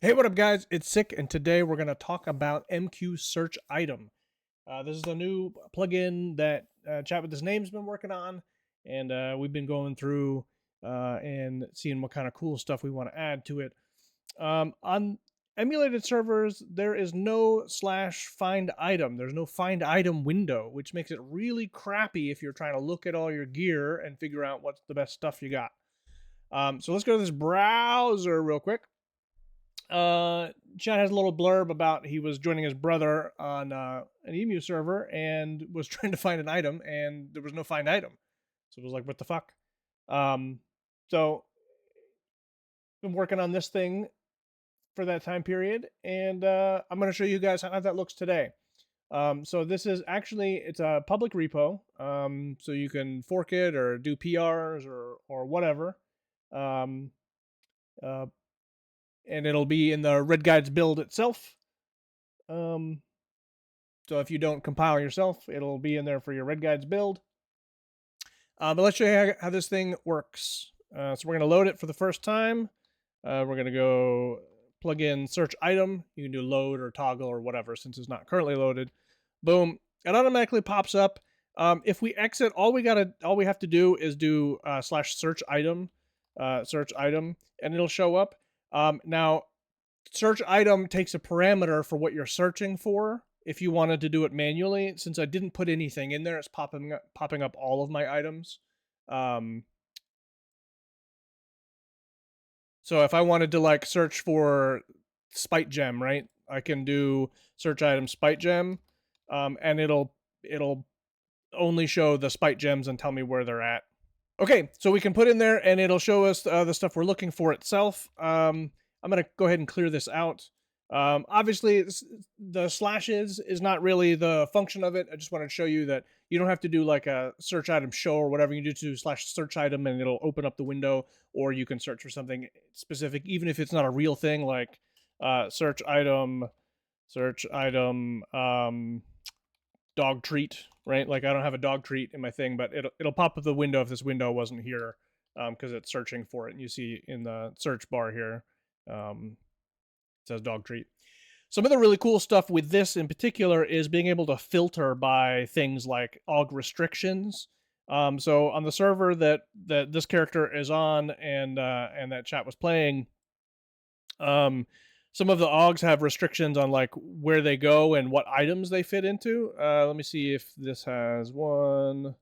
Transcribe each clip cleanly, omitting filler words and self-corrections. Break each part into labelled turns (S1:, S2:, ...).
S1: Hey, what up, guys? It's Sick, and today we're going to talk about MQSearchItem. This is a new plugin that Chat with His Name's been working on, and we've been going through and seeing what kind of cool stuff we want to add to it. On emulated servers, there is no /find item. There's no find item window, which makes it really crappy if you're trying to look at all your gear and figure out what's the best stuff you got. So let's go to this browser real quick. Chad has a little blurb about he was joining his brother on an emu server and was trying to find an item, and there was no find item. So it was like, what the fuck? So been working on this thing for that time period, and I'm going to show you guys how that looks today. So this is actually, it's a public repo, so you can fork it or do PRs or whatever. And it'll be in the RedGuides build itself. So if you don't compile yourself, it'll be in there for your RedGuides build. But let's show you how this thing works. So we're going to load it for the first time. We're going to go plug in search item. You can do load or toggle or whatever since it's not currently loaded. Boom. It automatically pops up. If we exit, all we have to do is do /search item, and it'll show up. Now, search item takes a parameter for what you're searching for. If you wanted to do it manually, since I didn't put anything in there, it's popping up all of my items. So if I wanted to like search for spite gem, right? I can do search item spite gem, and it'll only show the spite gems and tell me where they're at. Okay, so we can put in there and it'll show us the stuff we're looking for itself. I'm going to go ahead and clear this out. Obviously, the slashes is not really the function of it. I just wanted to show you that you don't have to do like a search item show or whatever. You can just do /search item and it'll open up the window, or you can search for something specific, even if it's not a real thing, like search item, dog treat, right? Like I don't have a dog treat in my thing, but it'll pop up the window if this window wasn't here, because it's searching for it. And you see in the search bar here, it says dog treat. Some of the really cool stuff with this in particular is being able to filter by things like OG restrictions. So on the server that this character is on and that chat was playing, some of the OGs have restrictions on like where they go and what items they fit into. Let me see if this has one.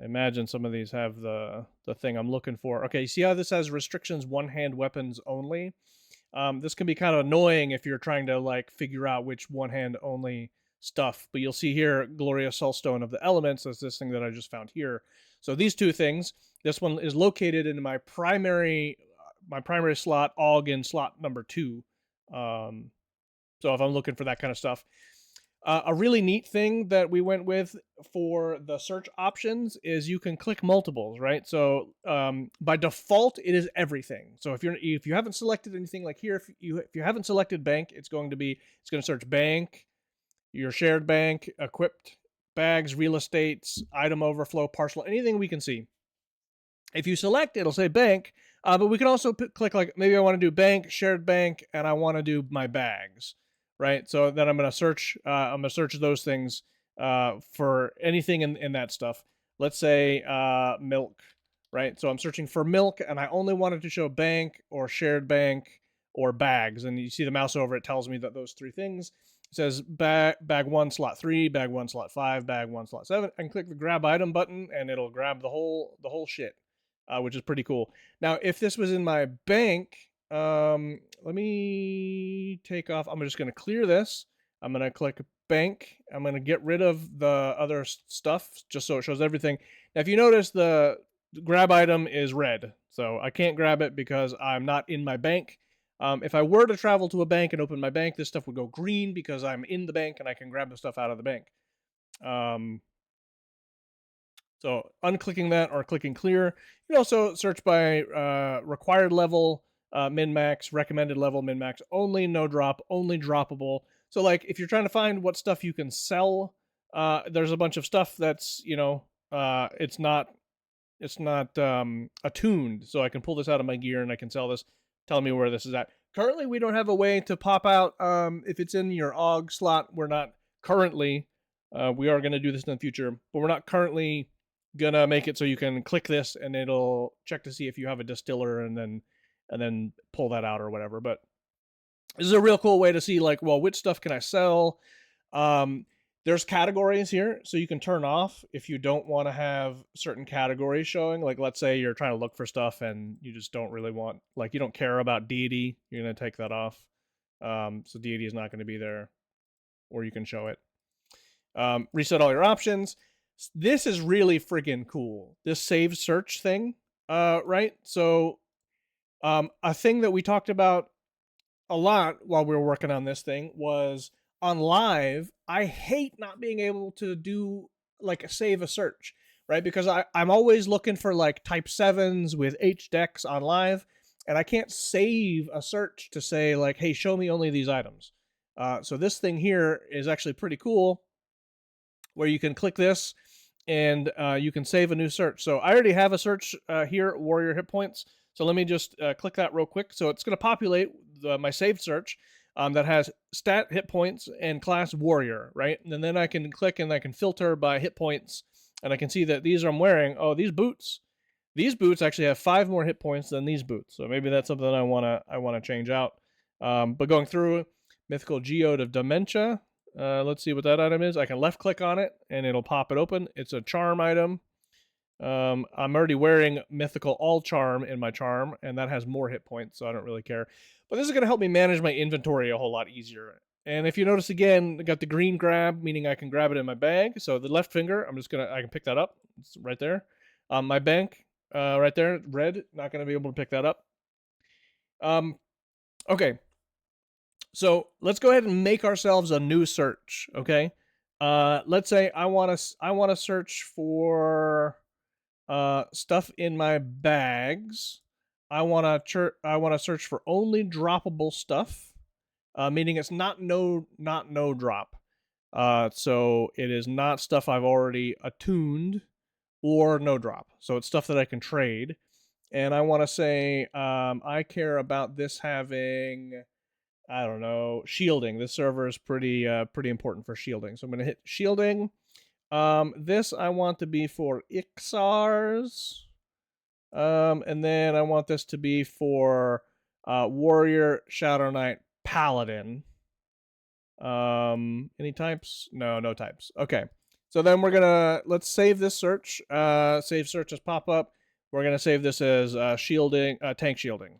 S1: I imagine some of these have the thing I'm looking for. Okay, you see how this has restrictions, one-hand weapons only? This can be kind of annoying if you're trying to like figure out which one-hand only stuff. But you'll see here, Glorious Soulstone of the Elements. That's this thing that I just found here. So these two things. This one is located in my primary slot, OG in slot number 2. So if I'm looking for that kind of stuff. A really neat thing that we went with for the search options is you can click multiples, right? So by default, it is everything. So if you haven't selected anything, like here, if you haven't selected bank, it's going to search bank, your shared bank, equipped bags, real estates, item overflow, partial, anything we can see. If you select, it'll say bank, but we can also click like, maybe I want to do bank, shared bank, and I want to do my bags, right? So then I'm going to search those things for anything in that stuff. Let's say milk, right? So I'm searching for milk, and I only wanted to show bank or shared bank or bags. And you see the mouse over it tells me that those three things. It says bag 1 slot 3, bag 1 slot 5, bag 1 slot 7. I can click the grab item button, and it'll grab the whole shit. Which is pretty cool. Now, if this was in my bank, let me take off. I'm just going to clear this. I'm going to click bank. I'm going to get rid of the other stuff just so it shows everything. Now, if you notice, the grab item is red. So I can't grab it because I'm not in my bank. If I were to travel to a bank and open my bank, this stuff would go green because I'm in the bank and I can grab the stuff out of the bank. So unclicking that or clicking clear. You can also search by required level, min-max, recommended level, min-max, only, no drop, only droppable. So like if you're trying to find what stuff you can sell, there's a bunch of stuff that's, it's not attuned. So I can pull this out of my gear and I can sell this, tell me where this is at. currently we don't have a way to pop out if it's in your OG slot. We're not currently, we are going to do this in the future, but we're not currently going to make it so you can click this and it'll check to see if you have a distiller and then pull that out or whatever. But this is a real cool way to see, like, well, which stuff can I sell? There's categories here, so you can turn off if you don't want to have certain categories showing. Like, let's say you're trying to look for stuff and you just don't really want, like, you don't care about deity. You're going to take that off. So deity is not going to be there, or you can show it. Reset all your options. This is really friggin' cool. This save search thing, right? So a thing that we talked about a lot while we were working on this thing was on live, I hate not being able to do like save a search, right? Because I'm always looking for like type 7s with HDEX on live, and I can't save a search to say like, hey, show me only these items. So this thing here is actually pretty cool, where you can click this and you can save a new search. So I already have a search here, warrior hit points. So let me just click that real quick. So it's going to populate my saved search that has stat, hit points, and class warrior, right? And then I can click and I can filter by hit points, and I can see that these I'm wearing. Oh, these boots actually have 5 more hit points than these boots. So maybe that's something I wanna change out. But going through mythical geode of dementia, let's see what that item is. I can left click on it and it'll pop it open. It's a charm item. I'm already wearing mythical all charm in my charm, and that has more hit points, so I don't really care. But this is going to help me manage my inventory a whole lot easier. And if you notice again, I got the green grab, meaning I can grab it in my bag. So the left finger, I can pick that up. It's right there. My bank, right there, red, not going to be able to pick that up. Okay. So let's go ahead and make ourselves a new search. Okay. Let's say I want to search for stuff in my bags. I want to search for only droppable stuff, meaning it's not no drop. So it is not stuff I've already attuned or no drop. So it's stuff that I can trade. And I want to say I care about this having, I don't know, shielding. This server is pretty important for shielding. So I'm going to hit shielding. This I want to be for Ixars. And then I want this to be for Warrior, Shadow Knight, Paladin. Any types? No types. Okay. So then let's save this search. Save search as pop-up. We're gonna save this as shielding, tank shielding.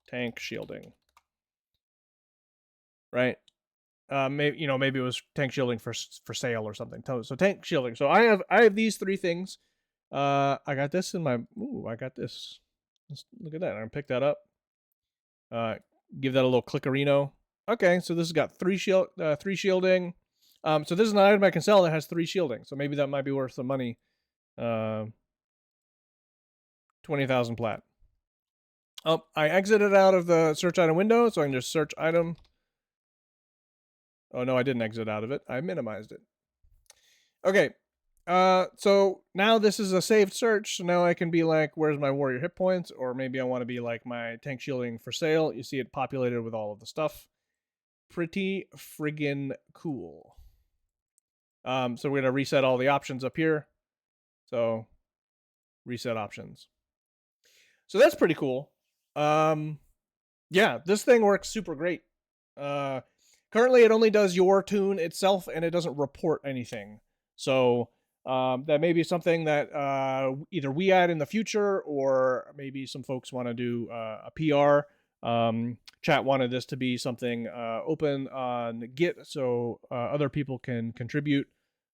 S1: Tank shielding. Right? Maybe it was tank shielding for sale or something. So tank shielding. So I have these 3 things. I got this in my. Ooh, I got this. Let's look at that. I'm gonna pick that up. Give that a little clickerino. Okay, so this has got 3 shielding. So this is an item I can sell that has 3 shielding. So maybe that might be worth some money. 20,000 plat. Oh, I exited out of the search item window, so I can just search item. Oh no, I didn't exit out of it. I minimized it. Okay. So now this is a saved search. So now I can be like, where's my warrior hit points? Or maybe I want to be like my tank shielding for sale. You see it populated with all of the stuff. Pretty friggin' cool. So we're going to reset all the options up here. So reset options. So that's pretty cool. Yeah, this thing works super great. Currently it only does your tune itself and it doesn't report anything. So that may be something that either we add in the future, or maybe some folks want to do a PR. Chat wanted this to be something open on Git, so other people can contribute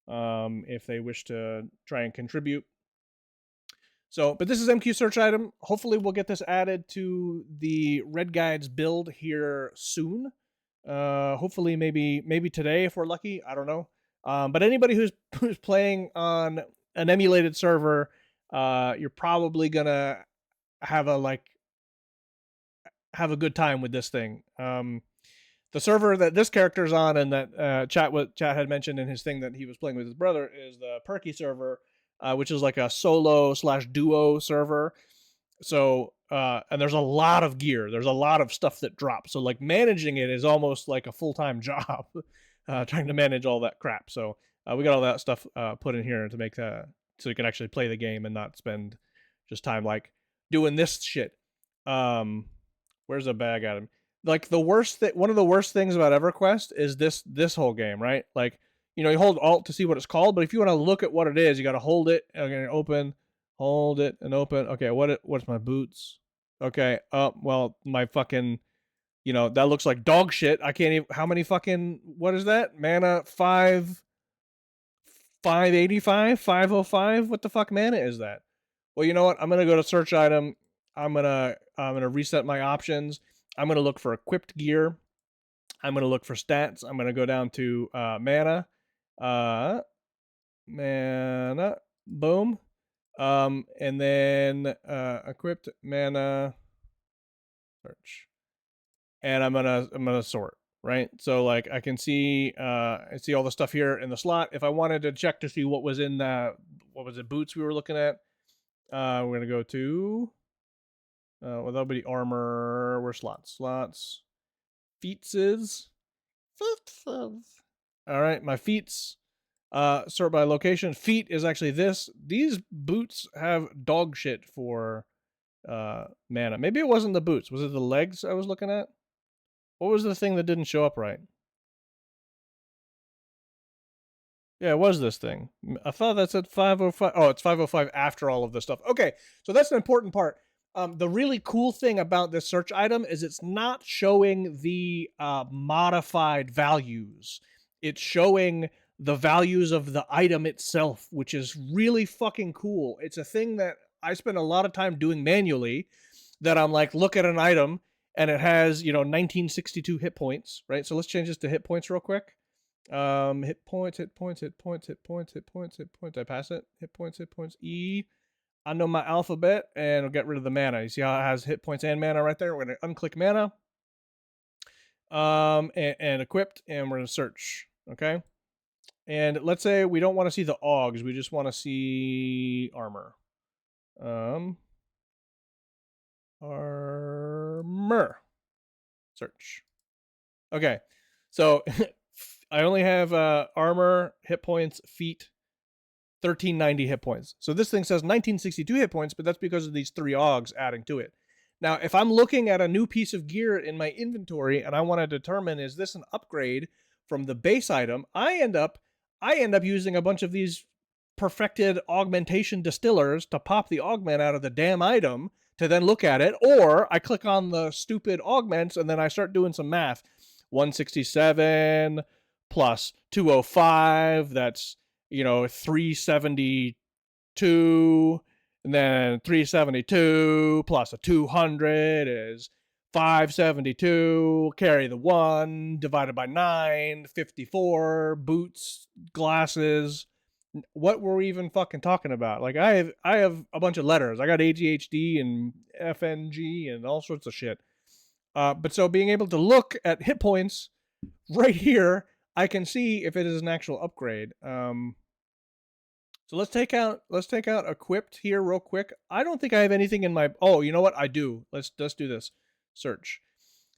S1: if they wish to try and contribute. So, but this is MQSearchItem. Hopefully we'll get this added to the RedGuides build here soon. Hopefully maybe today if we're lucky. I don't know. But anybody who's playing on an emulated server, you're probably gonna have a good time with this thing. The server that this character's on and that Chat had mentioned in his thing that he was playing with his brother is the Perky server, which is like a solo/duo server. So and there's a lot of gear. There's a lot of stuff that drops. So like managing it is almost like a full-time job, trying to manage all that crap. So we got all that stuff put in here to make so you can actually play the game and not spend just time like doing this shit. Where's a bag item? Like one of the worst things about EverQuest is this whole game, right? Like, you hold Alt to see what it's called, but if you want to look at what it is, you got to hold it and open, hold it and open. Okay, what's my boots? Okay, well, my fucking, that looks like dog shit. I can't even. How many fucking? What is that? Mana 585, 505. What the fuck mana is that? Well, you know what? I'm gonna go to search item. I'm gonna reset my options. I'm gonna look for equipped gear. I'm gonna look for stats. I'm gonna go down to mana. Mana. Boom. And then equipped mana search. And I'm gonna sort, right? So like I can see I see all the stuff here in the slot. If I wanted to check to see what was in what was it, boots we were looking at, we're gonna go to well, that'll be armor. Where slots feats is all right. My feats sort by location. Feet is actually this. These boots have dog shit for mana. Maybe it wasn't the boots. Was it the legs I was looking at? What was the thing that didn't show up right? Yeah, it was this thing. I thought that said 505. Oh, it's 505 after all of this stuff. Okay, so that's an important part. The really cool thing about this search item is it's not showing the modified values. It's showing the values of the item itself, which is really fucking cool. It's a thing that I spend a lot of time doing manually, that I'm like, look at an item and it has, 1962 hit points, right? So let's change this to hit points real quick. Hit points. I pass it. Hit points. E. I know my alphabet, and I'll get rid of the mana. You see how it has hit points and mana right there? We're gonna unclick mana. And equipped, and we're gonna search. Okay. And let's say we don't want to see the augs, we just want to see armor. Armor. Search. Okay. So I only have armor, hit points, feet, 1390 hit points. So this thing says 1962 hit points, but that's because of these 3 augs adding to it. Now, if I'm looking at a new piece of gear in my inventory and I want to determine, is this an upgrade from the base item, I end up using a bunch of these perfected augmentation distillers to pop the augment out of the damn item to then look at it, or I click on the stupid augments and then I start doing some math. 167 plus 205, that's 372, and then 372 plus a 200 is 572, carry the 1, divided by 9, 54, boots, glasses. What were we even fucking talking about? Like, I have a bunch of letters. I got ADHD and FNG and all sorts of shit. But so being able to look at hit points right here, I can see if it is an actual upgrade. So let's take out equipped here real quick. I don't think I have anything in my. Oh, you know what? I do. Let's do this. Search.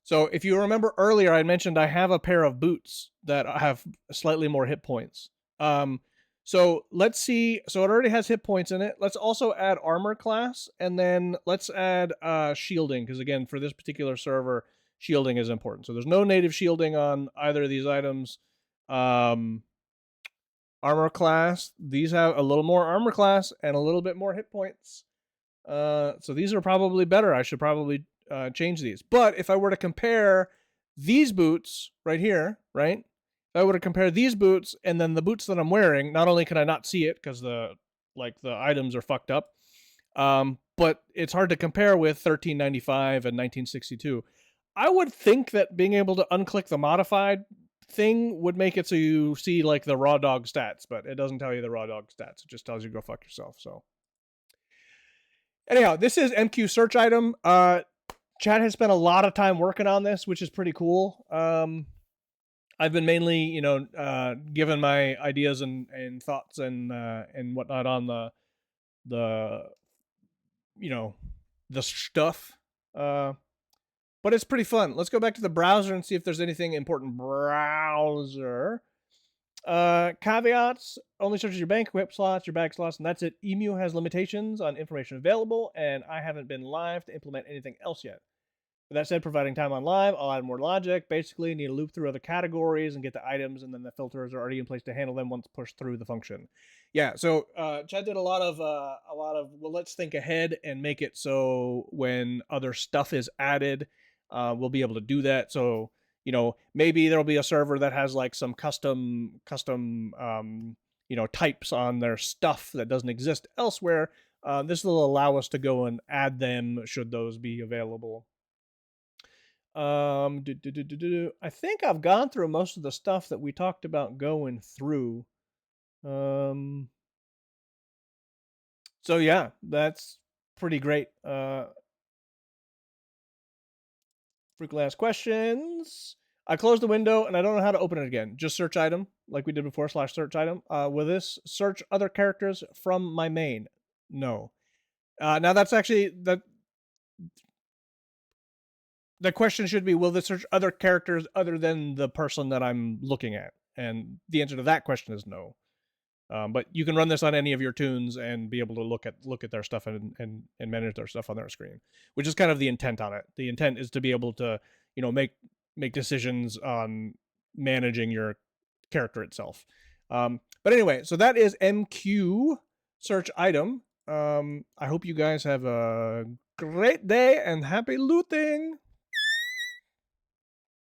S1: So if you remember earlier, I mentioned I have a pair of boots that have slightly more hit points. So let's see. So it already has hit points in it. Let's also add armor class, and then let's add shielding, because again, for this particular server, shielding is important. So there's no native shielding on either of these items. Armor class. These have a little more armor class and a little bit more hit points. So these are probably better. I should probably change these. But if I were to compare these boots right here, right? If I were to compare these boots and then the boots that I'm wearing, not only can I not see it because the items are fucked up, but it's hard to compare with 1395 and 1962. I would think that being able to unclick the modified thing would make it so you see like the raw dog stats, but it doesn't tell you the raw dog stats. It just tells you go fuck yourself. So anyhow, this is MQSearchItem. Chad has spent a lot of time working on this, which is pretty cool. I've been mainly, given my ideas and thoughts and whatnot on the the stuff. But it's pretty fun. Let's go back to the browser and see if there's anything important. Browser. Caveats, only searches your bank slots, your bag slots, and that's it. Emu has limitations on information available, and I haven't been live to implement anything else yet. With that said, providing time on live, I'll add more logic. Basically, need to loop through other categories and get the items, and then the filters are already in place to handle them once pushed through the function. Yeah, so Chad did a lot of well, let's think ahead and make it so when other stuff is added, we'll be able to do that. So maybe there'll be a server that has like some custom types on their stuff that doesn't exist elsewhere. This will allow us to go and add them should those be available. I think I've gone through most of the stuff that we talked about going through. So yeah, that's pretty great. Frequently asked questions. I closed the window and I don't know how to open it again. Just search item like we did before, /search item. Will this search other characters from my main? No. Now that's actually the question should be, will this search other characters other than the person that I'm looking at? And the answer to that question is no. But you can run this on any of your tunes and be able to look at their stuff and manage their stuff on their screen, which is kind of the intent on it. The intent is to be able to make decisions on managing your character itself. But anyway, so that is MQSearchItem. I hope you guys have a great day and happy looting.